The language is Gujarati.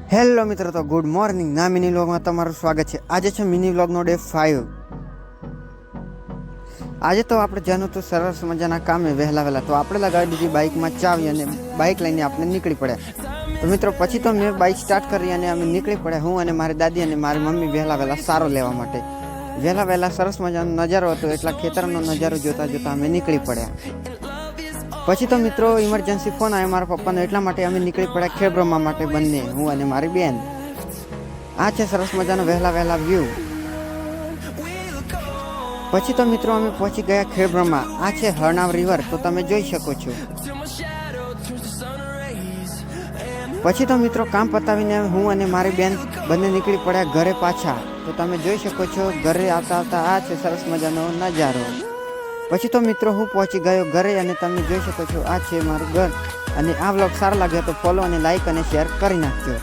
હેલો મિત્રો, તો ગુડ મોર્નિંગ ના મિની વ્લોગમાં તમારું સ્વાગત છે। આજે છે મિની વ્લોગનો ડે 5। આજે તો આપણે જવાનું તો સરસ મજાના કામે વહેલા તો આપણે લગાવી દીધી બાઇકમાં ચાવી અને બાઇક લઈને આપણે નીકળી પડ્યા। તો મિત્રો પછી તો મેં બાઇક સ્ટાર્ટ કરી અને અમે નીકળી પડ્યા, હું અને મારી દાદી અને મારી મમ્મી વહેલા સારો લેવા માટે। વહેલા સરસ મજાનો નજારો હતો, એટલા ખેતરનો નજારો જોતા અમે નીકળી પડ્યા। પછી તો મિત્રો ઇમરજન્સી ફોન આવ્યો મારા પપ્પાનો, એટલા માટે અમે નીકળી પડ્યા ખેડબ્રહ્મા માટે બંને, હું અને મારી બેન। આ છે સરસ મજાનો વહેલા વ્યૂ। પછી તો મિત્રો અમે પહોંચી ગયા ખેડબ્રહ્મા। આ છે હરનાવ રિવર, તો તમે જોઈ શકો છો। પછી તો મિત્રો કામ પતાવીને હું અને મારી બેન બંને નીકળી પડ્યા ઘરે પાછા। તો તમે જોઈ શકો છો ઘરે આવતા આ છે સરસ મજાનો નજારો। પછી તો મિત્રો હું પહોંચી ગયો ઘરે અને તમે જોઈ શકો છો આ છે મારું ઘર। અને આ વ્લોગ સારો લાગ્યો તો ફોલો અને લાઈક અને શેર કરી નાખજો।